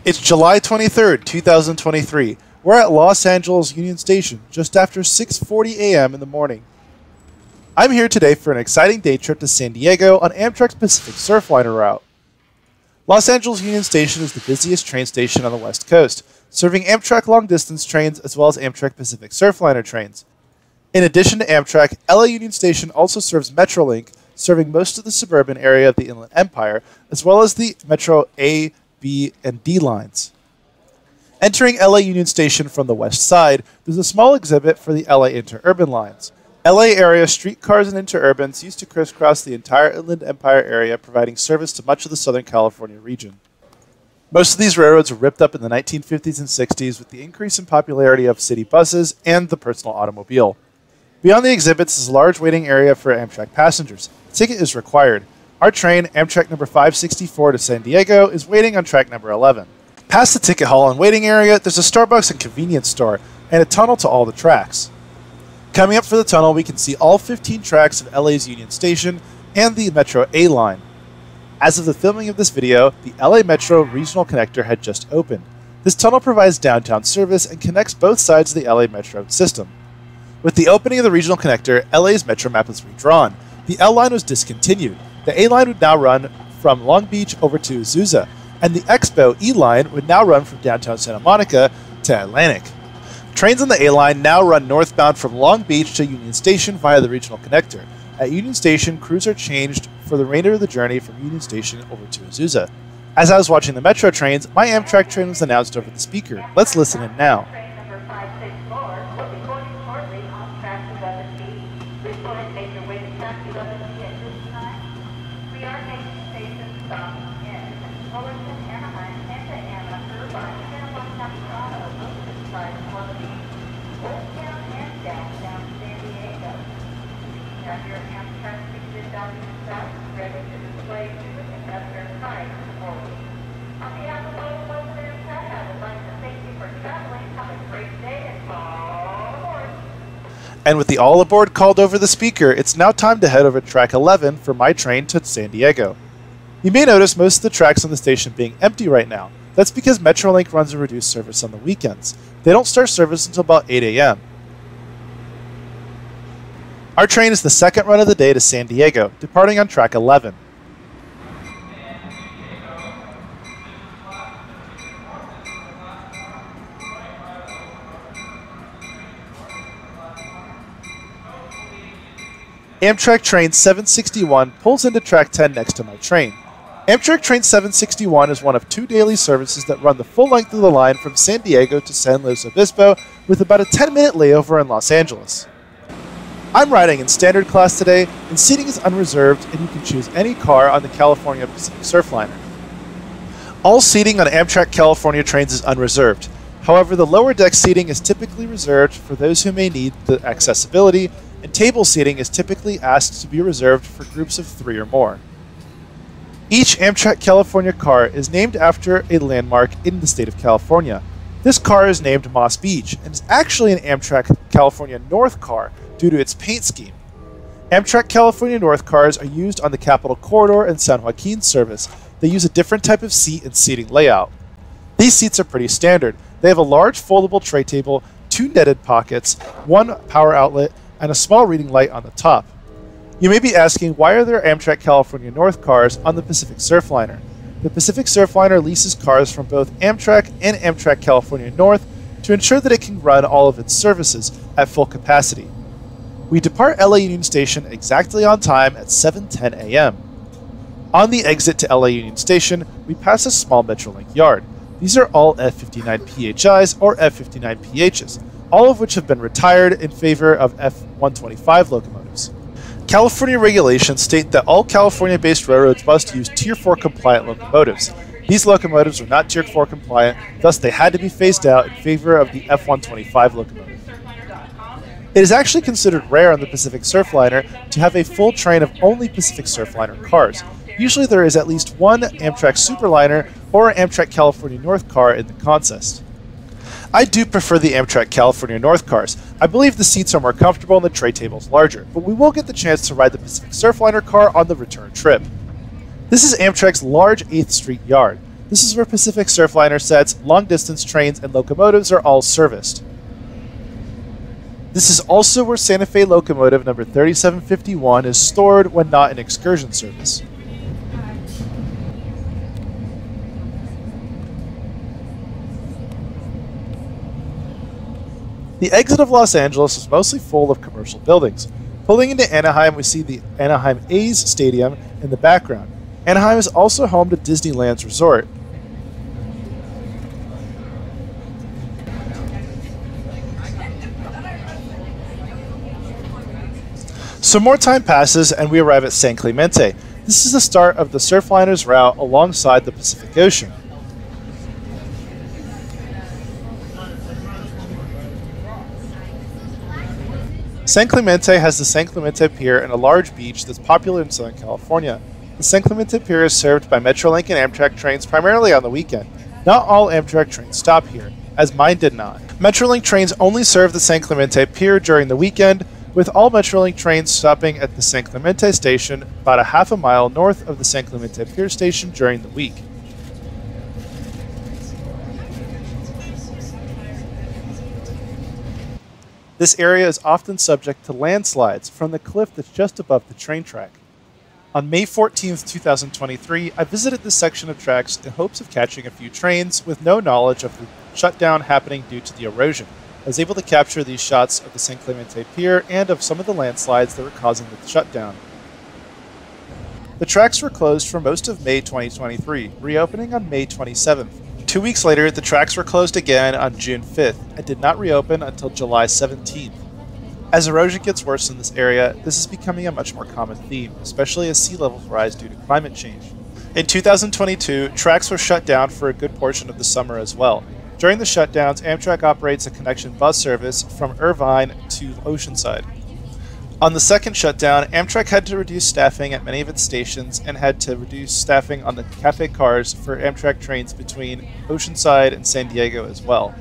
It's July 23rd, 2023. We're at Los Angeles Union Station just after 6:40 a.m. in the morning. I'm here today for an exciting day trip to San Diego on Amtrak's Pacific Surfliner route. Los Angeles Union Station is the busiest train station on the West Coast, serving Amtrak long-distance trains as well as Amtrak Pacific Surfliner trains. In addition to Amtrak, LA Union Station also serves Metrolink, serving most of the suburban area of the Inland Empire, as well as the Metro A, B, and D lines. Entering LA Union Station from the west side, there's a small exhibit for the LA interurban lines. LA area streetcars and interurbans used to crisscross the entire Inland Empire area, providing service to much of the Southern California region. Most of these railroads were ripped up in the 1950s and 60s with the increase in popularity of city buses and the personal automobile. Beyond the exhibits is a large waiting area for Amtrak passengers. A ticket is required. Our train, Amtrak number 564 to San Diego, is waiting on track number 11. Past the ticket hall and waiting area, there's a Starbucks and convenience store, and a tunnel to all the tracks. Coming up for the tunnel, we can see all 15 tracks of LA's Union Station and the Metro A line. As of the filming of this video, the LA Metro Regional Connector had just opened. This tunnel provides downtown service and connects both sides of the LA Metro system. With the opening of the Regional Connector, LA's Metro map was redrawn. The L line was discontinued. The A line would now run from Long Beach over to Azusa, and the Expo E line would now run from downtown Santa Monica to Atlantic. Trains on the A line now run northbound from Long Beach to Union Station via the Regional Connector. At Union Station, crews are changed for the remainder of the journey from Union Station over to Azusa. As I was watching the Metro trains, my Amtrak train was announced over the speaker. Let's listen in now. And with the all aboard called over the speaker, it's now time to head over to track 11 for my train to San Diego. You may notice most of the tracks on the station being empty right now. That's because Metrolink runs a reduced service on the weekends. They don't start service until about 8 a.m. Our train is the second run of the day to San Diego, departing on track 11. Amtrak Train 761 pulls into track 10 next to my train. Amtrak Train 761 is one of two daily services that run the full length of the line from San Diego to San Luis Obispo with about a 10-minute layover in Los Angeles. I'm riding in standard class today, and seating is unreserved, and you can choose any car on the California Pacific Surfliner. All seating on Amtrak California trains is unreserved. However, the lower deck seating is typically reserved for those who may need the accessibility, and table seating is typically asked to be reserved for groups of 3 or more. Each Amtrak California car is named after a landmark in the state of California. This car is named Moss Beach and is actually an Amtrak California North car due to its paint scheme. Amtrak California North cars are used on the Capitol Corridor and San Joaquin service. They use a different type of seat and seating layout. These seats are pretty standard. They have a large foldable tray table, 2 netted pockets, 1 power outlet, and a small reading light on the top. You may be asking, why are there Amtrak California North cars on the Pacific Surfliner? The Pacific Surfliner leases cars from both Amtrak and Amtrak California North to ensure that it can run all of its services at full capacity. We depart LA Union Station exactly on time at 7:10 a.m. On the exit to LA Union Station, we pass a small Metrolink yard. These are all F59 PHIs or F59 PHs, all of which have been retired in favor of F125 locomotives. California regulations state that all California-based railroads must use Tier 4 compliant locomotives. These locomotives were not Tier 4 compliant, thus they had to be phased out in favor of the F125 locomotive. It is actually considered rare on the Pacific Surfliner to have a full train of only Pacific Surfliner cars. Usually there is at least one Amtrak Superliner or Amtrak California North car in the consist. I do prefer the Amtrak California North cars. I believe the seats are more comfortable and the tray table's larger, but we will get the chance to ride the Pacific Surfliner car on the return trip. This is Amtrak's large 8th Street yard. This is where Pacific Surfliner sets, long-distance trains, and locomotives are all serviced. This is also where Santa Fe locomotive number 3751 is stored when not in excursion service. The exit of Los Angeles is mostly full of commercial buildings. Pulling into Anaheim, we see the Anaheim A's Stadium in the background. Anaheim is also home to Disneyland's resort. Some more time passes and we arrive at San Clemente. This is the start of the Surfliner's route alongside the Pacific Ocean. San Clemente has the San Clemente Pier and a large beach that's popular in Southern California. The San Clemente Pier is served by Metrolink and Amtrak trains primarily on the weekend. Not all Amtrak trains stop here, as mine did not. Metrolink trains only serve the San Clemente Pier during the weekend, with all Metrolink trains stopping at the San Clemente station about a half a mile north of the San Clemente Pier station during the week. This area is often subject to landslides from the cliff that's just above the train track. On May 14, 2023, I visited this section of tracks in hopes of catching a few trains with no knowledge of the shutdown happening due to the erosion. I was able to capture these shots of the San Clemente Pier and of some of the landslides that were causing the shutdown. The tracks were closed for most of May 2023, reopening on May 27th. 2 weeks later, the tracks were closed again on June 5th and did not reopen until July 17th. As erosion gets worse in this area, this is becoming a much more common theme, especially as sea levels rise due to climate change. In 2022, tracks were shut down for a good portion of the summer as well. During the shutdowns, Amtrak operates a connection bus service from Irvine to Oceanside. On the second shutdown, Amtrak had to reduce staffing at many of its stations and had to reduce staffing on the cafe cars for Amtrak trains between Oceanside and San Diego as well.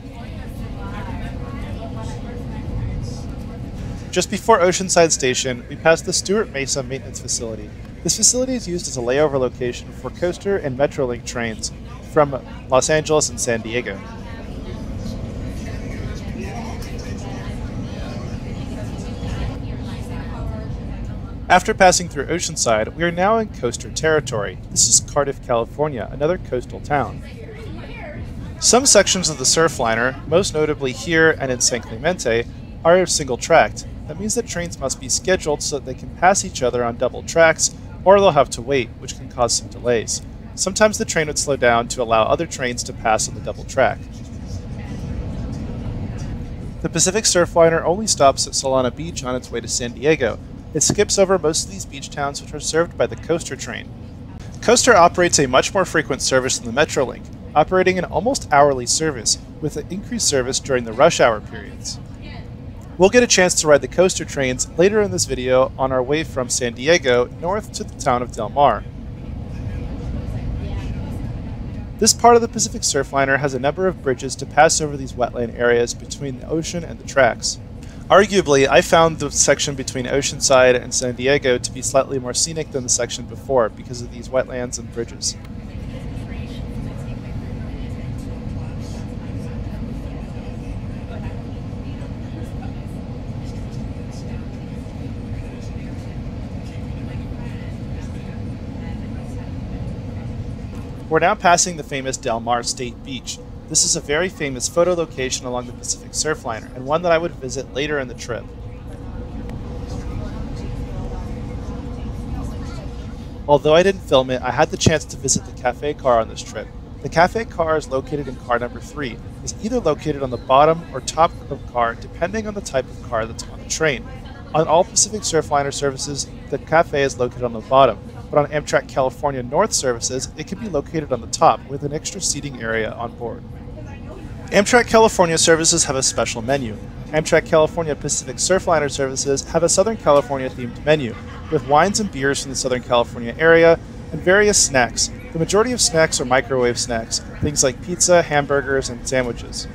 Just before Oceanside Station, we passed the Stewart Mesa Maintenance Facility. This facility is used as a layover location for Coaster and Metrolink trains from Los Angeles and San Diego. After passing through Oceanside, we are now in coaster territory. This is Cardiff, California, another coastal town. Some sections of the Surfliner, most notably here and in San Clemente, are single-tracked. That means that trains must be scheduled so that they can pass each other on double tracks, or they'll have to wait, which can cause some delays. Sometimes the train would slow down to allow other trains to pass on the double track. The Pacific Surfliner only stops at Solana Beach on its way to San Diego. It skips over most of these beach towns which are served by the Coaster train. Coaster operates a much more frequent service than the Metrolink, operating an almost hourly service, with an increased service during the rush hour periods. We'll get a chance to ride the Coaster trains later in this video on our way from San Diego north to the town of Del Mar. This part of the Pacific Surfliner has a number of bridges to pass over these wetland areas between the ocean and the tracks. Arguably, I found the section between Oceanside and San Diego to be slightly more scenic than the section before because of these wetlands and bridges. We're now passing the famous Del Mar State Beach. This is a very famous photo location along the Pacific Surfliner, and one that I would visit later in the trip. Although I didn't film it, I had the chance to visit the cafe car on this trip. The cafe car is located in car number 3. It's either located on the bottom or top of the car, depending on the type of car that's on the train. On all Pacific Surfliner services, the cafe is located on the bottom, but on Amtrak California North services, it can be located on the top with an extra seating area on board. Amtrak California services have a special menu. Amtrak California Pacific Surfliner services have a Southern California themed menu, with wines and beers from the Southern California area and various snacks. The majority of snacks are microwave snacks, things like pizza, hamburgers, and sandwiches.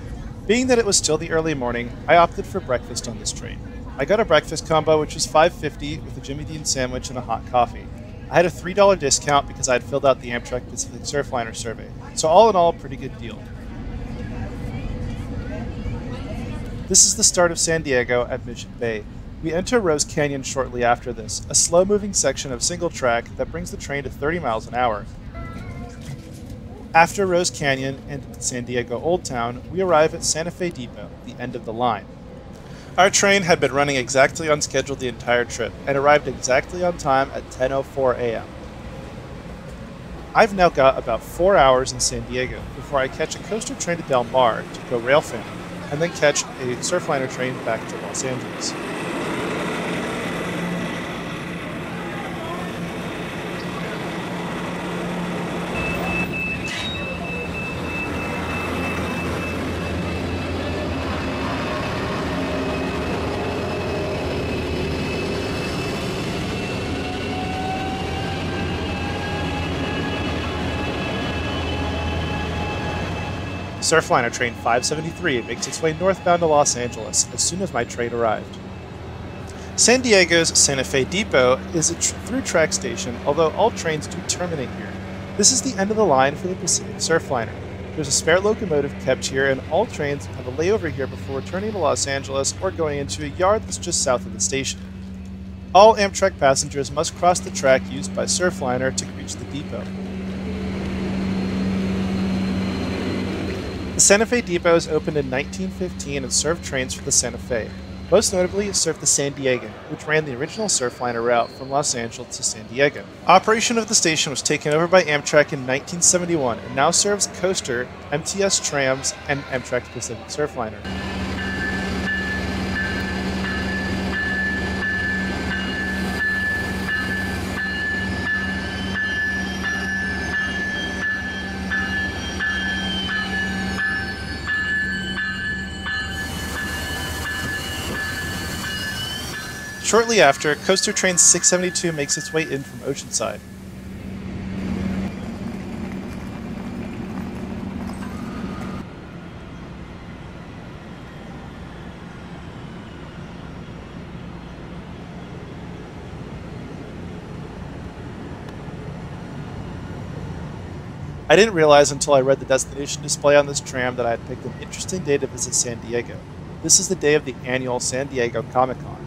Being that it was still the early morning, I opted for breakfast on this train. I got a breakfast combo which was $5.50 with a Jimmy Dean sandwich and a hot coffee. I had a $3 discount because I had filled out the Amtrak Pacific Surfliner survey, so all in all, pretty good deal. This is the start of San Diego at Mission Bay. We enter Rose Canyon shortly after this, a slow-moving section of single track that brings the train to 30 miles an hour. After Rose Canyon and San Diego Old Town, we arrive at Santa Fe Depot, the end of the line. Our train had been running exactly on schedule the entire trip and arrived exactly on time at 10:04 a.m. I've now got about 4 hours in San Diego before I catch a coaster train to Del Mar to go rail fanning, and then catch a Surfliner train back to Los Angeles. Surfliner train 573 makes its way northbound to Los Angeles as soon as my train arrived. San Diego's Santa Fe Depot is a through-track station, although all trains do terminate here. This is the end of the line for the Pacific Surfliner. There's a spare locomotive kept here, and all trains have a layover here before returning to Los Angeles or going into a yard that's just south of the station. All Amtrak passengers must cross the track used by Surfliner to reach the depot. The Santa Fe Depot was opened in 1915 and served trains for the Santa Fe. Most notably, it served the San Diegan, which ran the original Surfliner route from Los Angeles to San Diego. Operation of the station was taken over by Amtrak in 1971 and now serves Coaster, MTS trams, and Amtrak Pacific Surfliner. Shortly after, Coaster Train 672 makes its way in from Oceanside. I didn't realize until I read the destination display on this tram that I had picked an interesting day to visit San Diego. This is the day of the annual San Diego Comic-Con.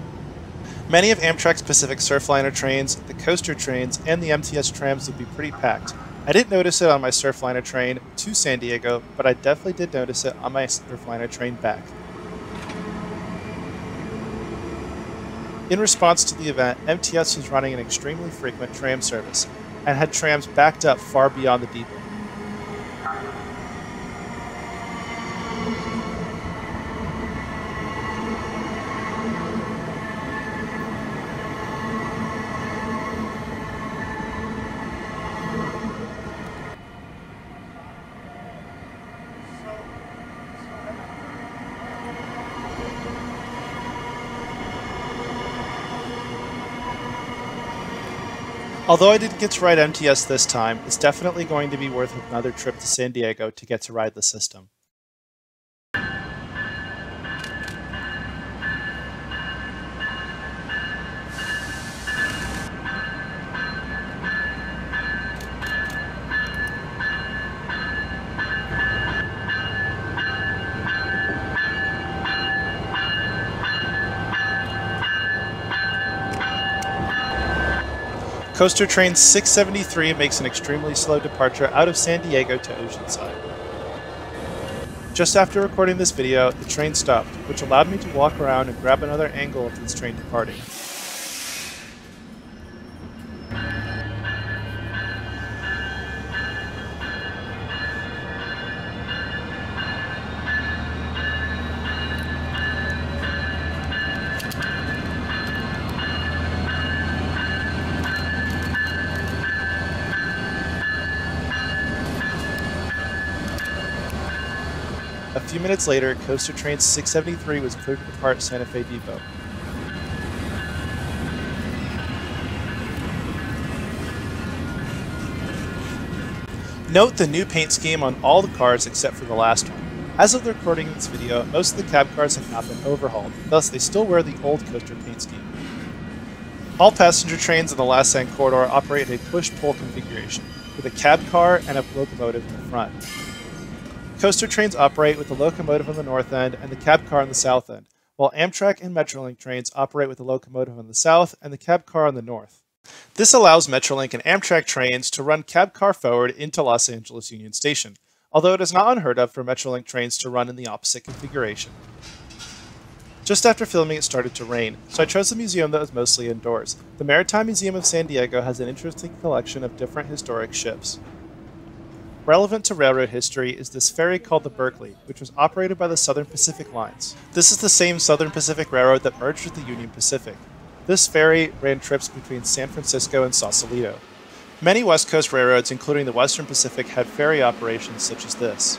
Many of Amtrak's Pacific Surfliner trains, the Coaster trains, and the MTS trams would be pretty packed. I didn't notice it on my Surfliner train to San Diego, but I definitely did notice it on my Surfliner train back. In response to the event, MTS was running an extremely frequent tram service, and had trams backed up far beyond the depot. Although I didn't get to ride MTS this time, it's definitely going to be worth another trip to San Diego to get to ride the system. Coaster Train 673 makes an extremely slow departure out of San Diego to Oceanside. Just after recording this video, the train stopped, which allowed me to walk around and grab another angle of this train departing. A few minutes later, Coaster Train 673 was cleared to depart Santa Fe Depot. Note the new paint scheme on all the cars except for the last one. As of the recording of this video, most of the cab cars have not been overhauled, thus they still wear the old coaster paint scheme. All passenger trains in the Las San corridor operate in a push-pull configuration, with a cab car and a locomotive in the front. Coaster trains operate with the locomotive on the north end and the cab car on the south end, while Amtrak and Metrolink trains operate with the locomotive on the south and the cab car on the north. This allows Metrolink and Amtrak trains to run cab car forward into Los Angeles Union Station, although it is not unheard of for Metrolink trains to run in the opposite configuration. Just after filming, it started to rain, so I chose a museum that was mostly indoors. The Maritime Museum of San Diego has an interesting collection of different historic ships. Relevant to railroad history is this ferry called the Berkeley, which was operated by the Southern Pacific Lines. This is the same Southern Pacific Railroad that merged with the Union Pacific. This ferry ran trips between San Francisco and Sausalito. Many West Coast railroads, including the Western Pacific, had ferry operations such as this.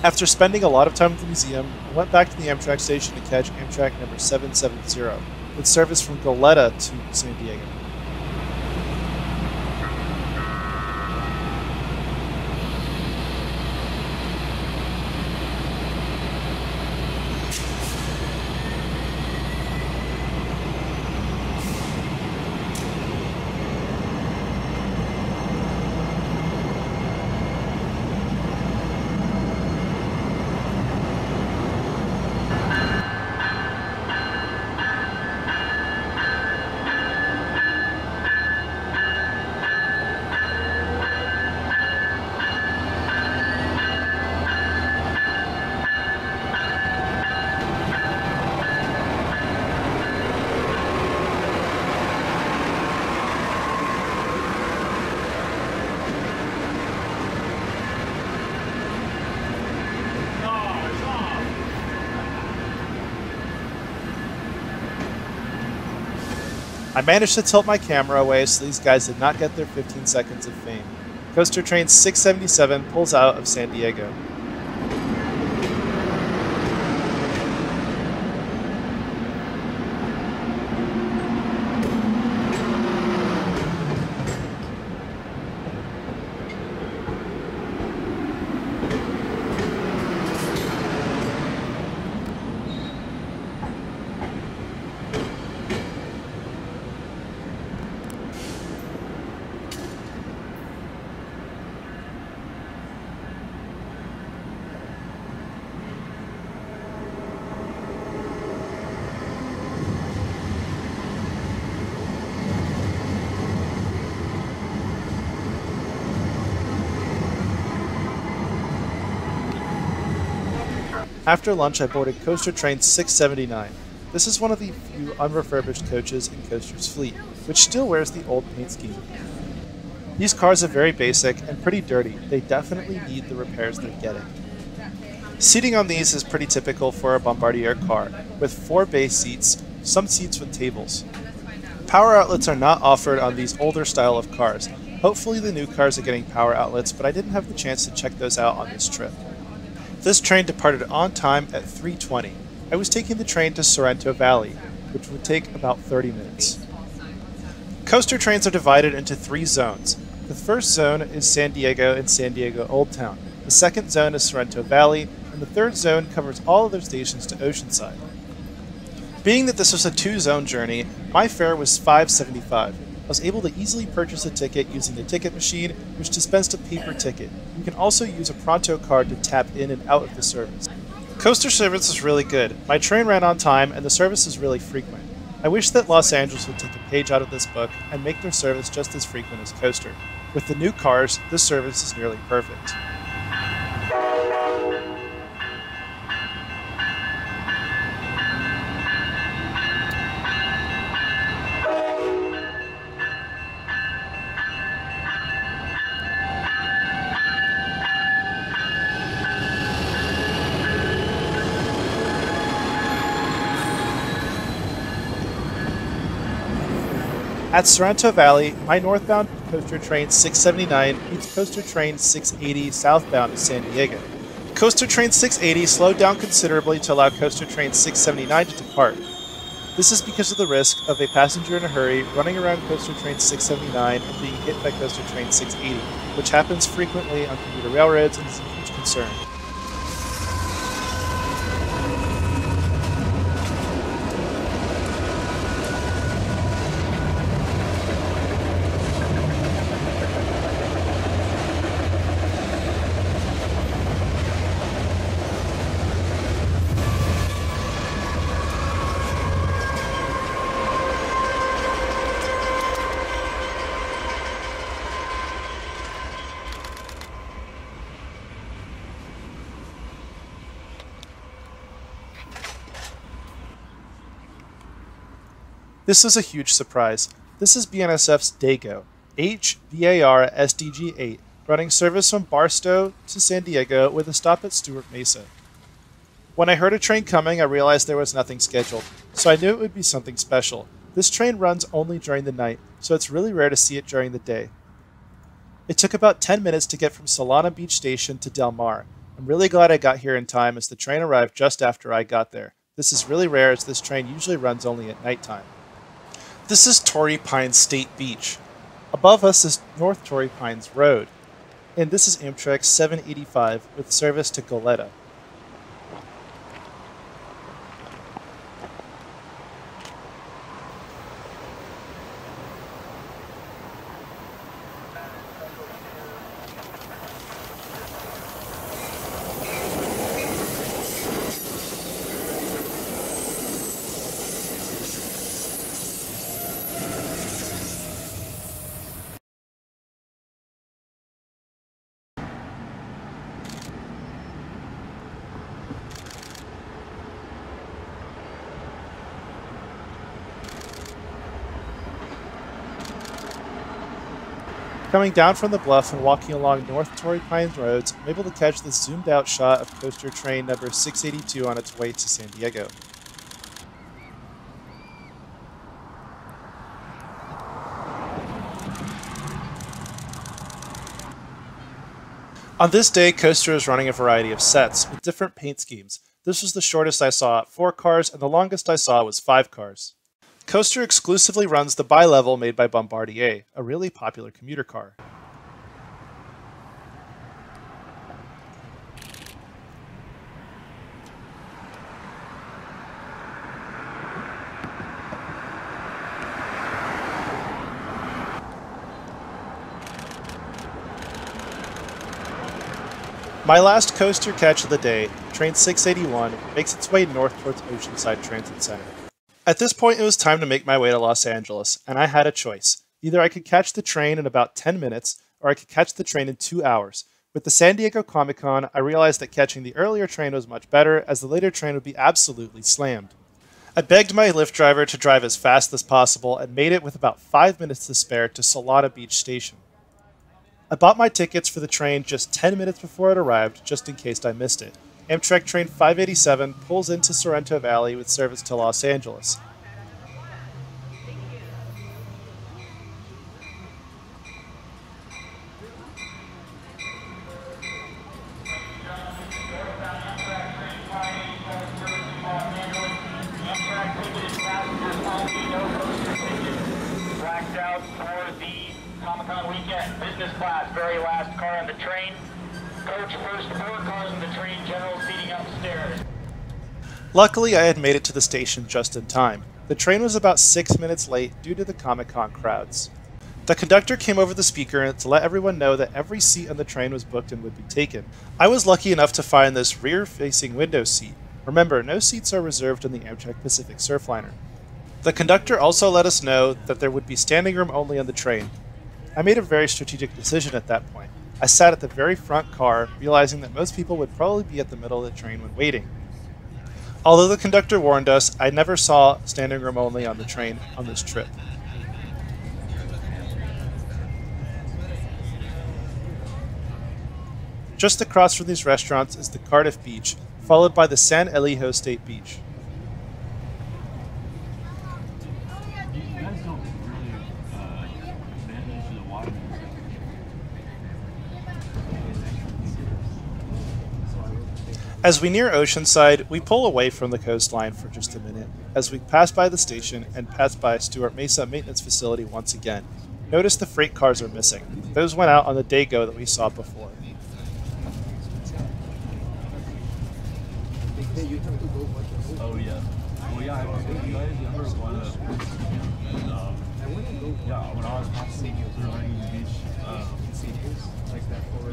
After spending a lot of time at the museum, I went back to the Amtrak station to catch Amtrak number 770, with service from Goleta to San Diego. I managed to tilt my camera away so these guys did not get their 15 seconds of fame. Coaster Train 677 pulls out of San Diego. After lunch, I boarded Coaster Train 679. This is one of the few unrefurbished coaches in Coaster's fleet, which still wears the old paint scheme. These cars are very basic and pretty dirty. They definitely need the repairs they're getting. Seating on these is pretty typical for a Bombardier car, with 4 base seats, some seats with tables. Power outlets are not offered on these older style of cars. Hopefully the new cars are getting power outlets, but I didn't have the chance to check those out on this trip. This train departed on time at 3:20. I was taking the train to Sorrento Valley, which would take about 30 minutes. Coaster trains are divided into 3 zones. The first zone is San Diego and San Diego Old Town. The second zone is Sorrento Valley, and the third zone covers all of their stations to Oceanside. Being that this was a 2-zone journey, my fare was $5.75. I was able to easily purchase a ticket using the ticket machine, which dispensed a paper ticket. You can also use a Pronto card to tap in and out of the service. Coaster service is really good. My train ran on time, and the service is really frequent. I wish that Los Angeles would take a page out of this book and make their service just as frequent as Coaster. With the new cars, this service is nearly perfect. At Sorrento Valley, my northbound coaster train 679 meets coaster train 680 southbound to San Diego. Coaster train 680 slowed down considerably to allow coaster train 679 to depart. This is because of the risk of a passenger in a hurry running around coaster train 679 and being hit by coaster train 680, which happens frequently on commuter railroads and is a huge concern. This was a huge surprise. This is BNSF's Daygo, HVAR SDG-8, running service from Barstow to San Diego with a stop at Stewart Mesa. When I heard a train coming, I realized there was nothing scheduled, so I knew it would be something special. This train runs only during the night, so it's really rare to see it during the day. It took about 10 minutes to get from Solana Beach Station to Del Mar. I'm really glad I got here in time as the train arrived just after I got there. This is really rare as this train usually runs only at nighttime. This is Torrey Pines State Beach. Above us is North Torrey Pines Road, and this is Amtrak 785 with service to Goleta. Coming down from the bluff and walking along North Torrey Pines roads, I'm able to catch this zoomed out shot of coaster train number 682 on its way to San Diego. On this day, Coaster is running a variety of sets with different paint schemes. This was the shortest I saw at 4 cars, and the longest I saw was 5 cars. Coaster exclusively runs the bi-level made by Bombardier, a really popular commuter car. My last coaster catch of the day, train 681, makes its way north towards Oceanside Transit Center. At this point, it was time to make my way to Los Angeles, and I had a choice. Either I could catch the train in about 10 minutes, or I could catch the train in 2 hours. With the San Diego Comic-Con, I realized that catching the earlier train was much better, as the later train would be absolutely slammed. I begged my Lyft driver to drive as fast as possible and made it with about 5 minutes to spare to Solana Beach Station. I bought my tickets for the train just 10 minutes before it arrived, just in case I missed it. Amtrak train 587 pulls into Sorrento Valley with service to Los Angeles. Blacked out for the Comic-Con weekend. Business class, very last car on the train. Coach first 4 cars on the train, general seating upstairs. Luckily, I had made it to the station just in time. The train was about 6 minutes late due to the Comic-Con crowds. The conductor came over the speaker to let everyone know that every seat on the train was booked and would be taken. I was lucky enough to find this rear-facing window seat. Remember, no seats are reserved in the Amtrak Pacific Surfliner. The conductor also let us know that there would be standing room only on the train. I made a very strategic decision at that point. I sat at the very front car, realizing that most people would probably be at the middle of the train when waiting. Although the conductor warned us, I never saw standing room only on the train on this trip. Just across from these restaurants is the Cardiff Beach, followed by the San Elijo State Beach. As we near Oceanside, we pull away from the coastline for just a minute as we pass by the station and pass by Stuart Mesa Maintenance Facility once again. Notice the freight cars are missing. Those went out on the Daygo that we saw before. Oh yeah. Well, yeah, I was with you guys. I heard one yeah, when I was passing through Huntington Beach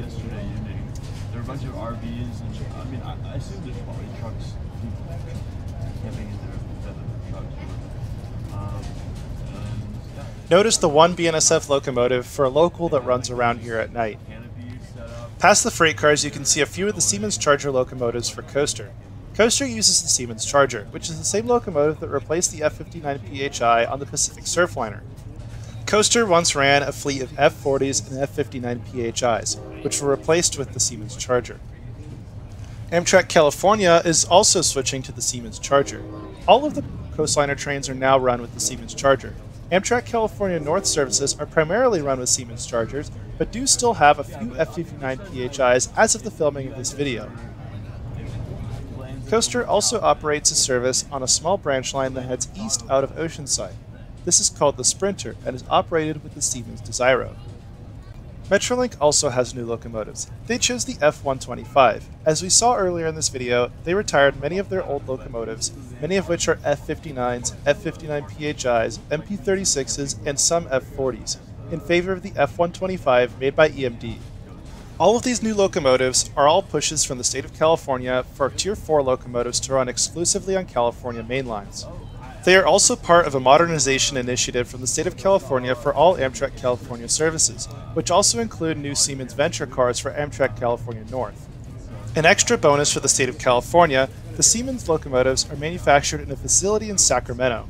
yesterday evening, there were a bunch of RVs, and I mean, I assume there's probably trucks camping in there instead of trucks. Notice the one BNSF locomotive for a local that runs around here at night. Past the freight cars, you can see a few of the Siemens Charger locomotives for Coaster. Coaster uses the Siemens Charger, which is the same locomotive that replaced the F-59 PHI on the Pacific Surfliner. Coaster once ran a fleet of F-40s and F-59 PHIs, which were replaced with the Siemens Charger. Amtrak California is also switching to the Siemens Charger. All of the coastliner trains are now run with the Siemens Charger. Amtrak California North services are primarily run with Siemens Chargers, but do still have a few F-59 PHIs as of the filming of this video. Coaster also operates a service on a small branch line that heads east out of Oceanside. This is called the Sprinter and is operated with the Siemens Desiro. Metrolink also has new locomotives. They chose the F-125. As we saw earlier in this video, they retired many of their old locomotives, many of which are F-59s, F-59 PHIs, MP-36s, and some F-40s, in favor of the F-125 made by EMD. All of these new locomotives are all pushes from the state of California for Tier 4 locomotives to run exclusively on California main lines. They are also part of a modernization initiative from the state of California for all Amtrak California services, which also include new Siemens Venture cars for Amtrak California North. An extra bonus for the state of California, the Siemens locomotives are manufactured in a facility in Sacramento.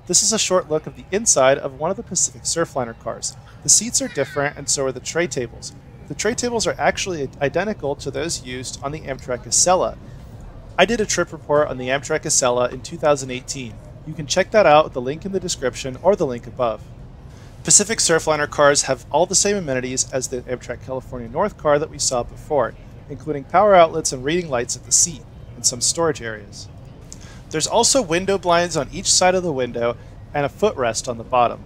This is a short look of the inside of one of the Pacific Surfliner cars. The seats are different, and so are the tray tables. The tray tables are actually identical to those used on the Amtrak Acela. I did a trip report on the Amtrak Acela in 2018. You can check that out with the link in the description or the link above. Pacific Surfliner cars have all the same amenities as the Amtrak California North car that we saw before, including power outlets and reading lights at the seat, and some storage areas. There's also window blinds on each side of the window and a footrest on the bottom.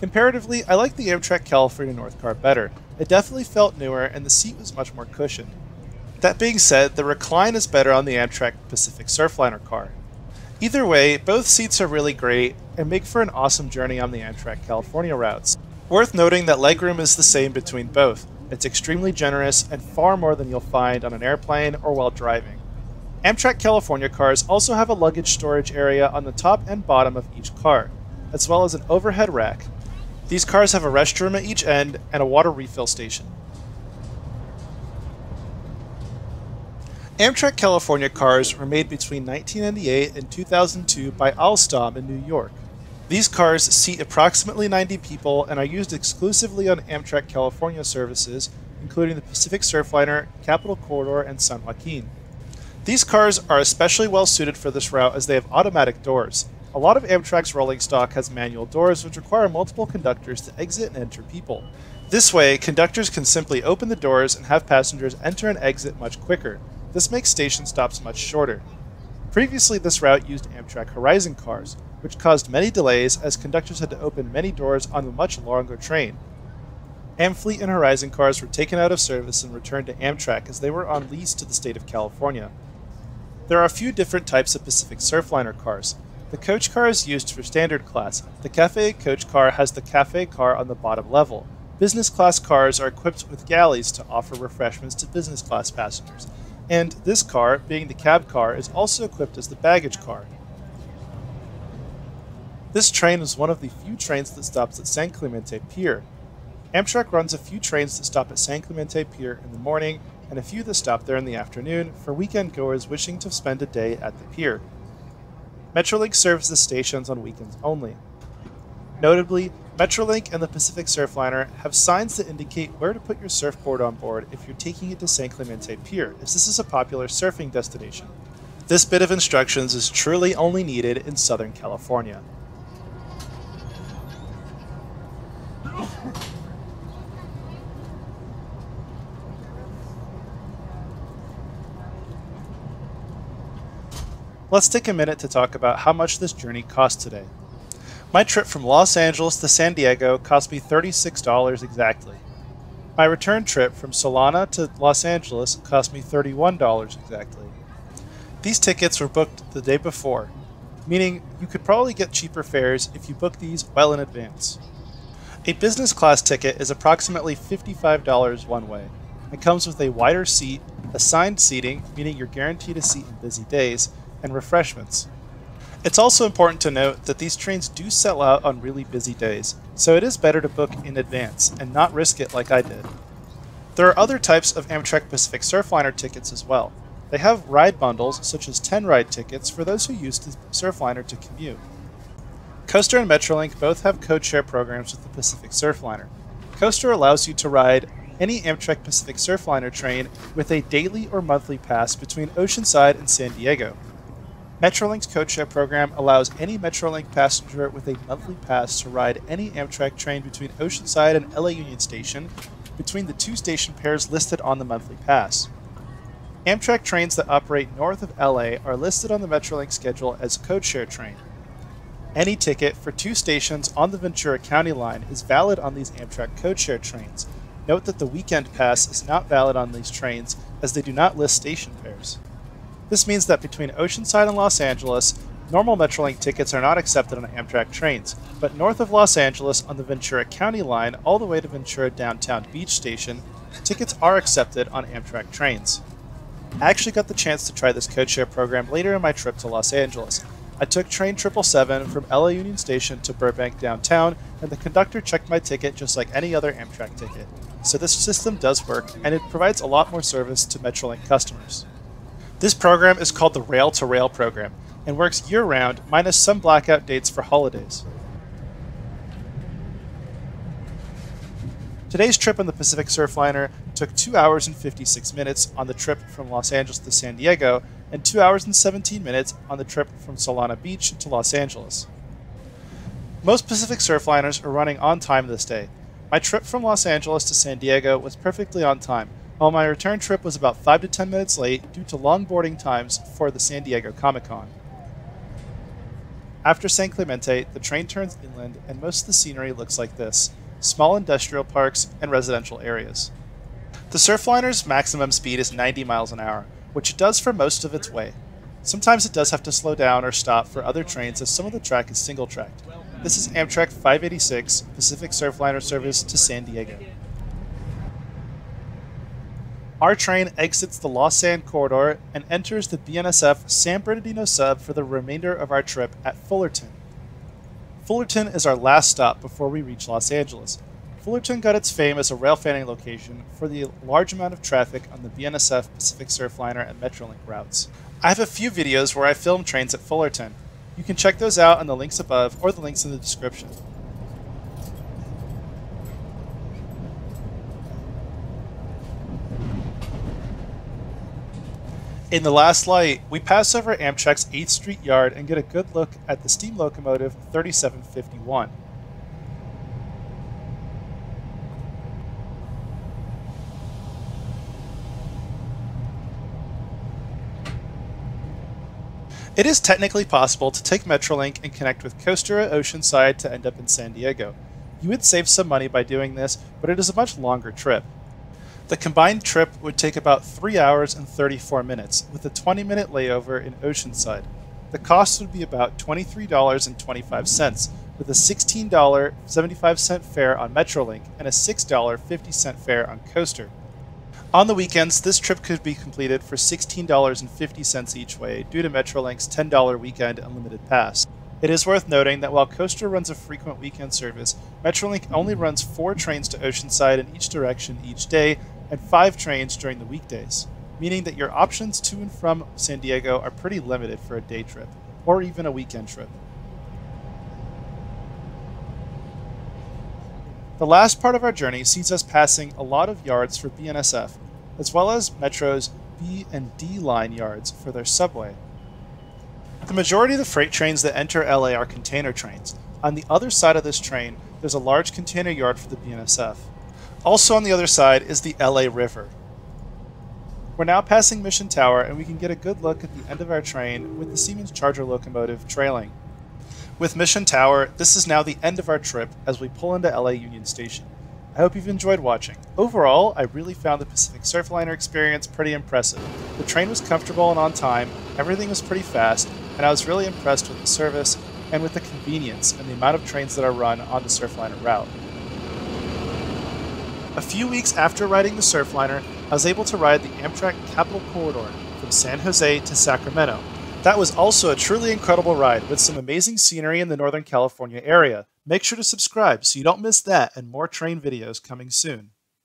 Comparatively, I like the Amtrak California North car better. It definitely felt newer and the seat was much more cushioned. That being said, the recline is better on the Amtrak Pacific Surfliner car. Either way, both seats are really great and make for an awesome journey on the Amtrak California routes. Worth noting that legroom is the same between both. It's extremely generous and far more than you'll find on an airplane or while driving. Amtrak California cars also have a luggage storage area on the top and bottom of each car, as well as an overhead rack. These cars have a restroom at each end and a water refill station. Amtrak California cars were made between 1998 and 2002 by Alstom in New York. These cars seat approximately 90 people and are used exclusively on Amtrak California services, including the Pacific Surfliner, Capital Corridor, and San Joaquin. These cars are especially well suited for this route as they have automatic doors. A lot of Amtrak's rolling stock has manual doors which require multiple conductors to exit and enter people. This way, conductors can simply open the doors and have passengers enter and exit much quicker. This makes station stops much shorter. Previously, this route used Amtrak Horizon cars, which caused many delays as conductors had to open many doors on a much longer train. Amfleet and Horizon cars were taken out of service and returned to Amtrak as they were on lease to the state of California. There are a few different types of Pacific Surfliner cars. The coach car is used for standard class. The Cafe coach car has the Cafe car on the bottom level. Business class cars are equipped with galleys to offer refreshments to business class passengers. And this car, being the cab car, is also equipped as the baggage car. This train is one of the few trains that stops at San Clemente Pier. Amtrak runs a few trains that stop at San Clemente Pier in the morning, and a few that stop there in the afternoon for weekend goers wishing to spend a day at the pier. Metrolink serves the stations on weekends only. Notably, Metrolink and the Pacific Surfliner have signs that indicate where to put your surfboard on board if you're taking it to San Clemente Pier, as this is a popular surfing destination. This bit of instructions is truly only needed in Southern California. Let's take a minute to talk about how much this journey cost today. My trip from Los Angeles to San Diego cost me $36 exactly. My return trip from Solana to Los Angeles cost me $31 exactly. These tickets were booked the day before, meaning you could probably get cheaper fares if you book these well in advance. A business class ticket is approximately $55 one way. It comes with a wider seat, assigned seating, meaning you're guaranteed a seat in busy days, and refreshments. It's also important to note that these trains do sell out on really busy days, so it is better to book in advance and not risk it like I did. There are other types of Amtrak Pacific Surfliner tickets as well. They have ride bundles, such as 10 ride tickets for those who use the Surfliner to commute. Coaster and Metrolink both have code share programs with the Pacific Surfliner. Coaster allows you to ride any Amtrak Pacific Surfliner train with a daily or monthly pass between Oceanside and San Diego. Metrolink's code share program allows any Metrolink passenger with a monthly pass to ride any Amtrak train between Oceanside and LA Union Station between the two station pairs listed on the monthly pass. Amtrak trains that operate north of LA are listed on the Metrolink schedule as code share train. Any ticket for two stations on the Ventura County line is valid on these Amtrak code share trains. Note that the weekend pass is not valid on these trains as they do not list station pairs. This means that between Oceanside and Los Angeles, normal Metrolink tickets are not accepted on Amtrak trains, but north of Los Angeles on the Ventura County line all the way to Ventura Downtown Beach Station, tickets are accepted on Amtrak trains. I actually got the chance to try this code share program later in my trip to Los Angeles. I took train 777 from LA Union Station to Burbank downtown, and the conductor checked my ticket just like any other Amtrak ticket. So this system does work, and it provides a lot more service to Metrolink customers. This program is called the Rail-to-Rail program and works year-round minus some blackout dates for holidays. Today's trip on the Pacific Surfliner took 2 hours and 56 minutes on the trip from Los Angeles to San Diego and 2 hours and 17 minutes on the trip from Solana Beach to Los Angeles. Most Pacific Surfliners are running on time this day. My trip from Los Angeles to San Diego was perfectly on time, while my return trip was about 5 to 10 minutes late due to long boarding times for the San Diego Comic-Con. After San Clemente, the train turns inland and most of the scenery looks like this: small industrial parks and residential areas. The Surfliner's maximum speed is 90 miles an hour, which it does for most of its way. Sometimes it does have to slow down or stop for other trains as some of the track is single-tracked. This is Amtrak 586 Pacific Surfliner service to San Diego. Our train exits the Los San corridor and enters the BNSF San Bernardino sub for the remainder of our trip at Fullerton. Fullerton is our last stop before we reach Los Angeles. Fullerton got its fame as a rail fanning location for the large amount of traffic on the BNSF Pacific Surfliner and Metrolink routes. I have a few videos where I filmed trains at Fullerton. You can check those out on the links above or the links in the description. In the last light, we pass over Amtrak's 8th Street yard and get a good look at the steam locomotive 3751. It is technically possible to take Metrolink and connect with Coaster at Oceanside to end up in San Diego. You would save some money by doing this, but it is a much longer trip. The combined trip would take about 3 hours and 34 minutes, with a 20-minute layover in Oceanside. The cost would be about $23.25, with a $16.75 fare on Metrolink and a $6.50 fare on Coaster. On the weekends, this trip could be completed for $16.50 each way due to Metrolink's $10 weekend unlimited pass. It is worth noting that while Coaster runs a frequent weekend service, Metrolink only runs 4 trains to Oceanside in each direction each day and 5 trains during the weekdays, meaning that your options to and from San Diego are pretty limited for a day trip, or even a weekend trip. The last part of our journey sees us passing a lot of yards for BNSF, as well as Metro's B and D line yards for their subway. The majority of the freight trains that enter LA are container trains. On the other side of this train, there's a large container yard for the BNSF. Also on the other side is the LA River. We're now passing Mission Tower, and we can get a good look at the end of our train with the Siemens Charger locomotive trailing. With Mission Tower, this is now the end of our trip as we pull into LA Union Station. I hope you've enjoyed watching. Overall, I really found the Pacific Surfliner experience pretty impressive. The train was comfortable and on time, everything was pretty fast, and I was really impressed with the service and with the convenience and the amount of trains that are run on the Surfliner route. A few weeks after riding the Surfliner, I was able to ride the Amtrak Capital Corridor from San Jose to Sacramento. That was also a truly incredible ride with some amazing scenery in the Northern California area. Make sure to subscribe so you don't miss that and more train videos coming soon.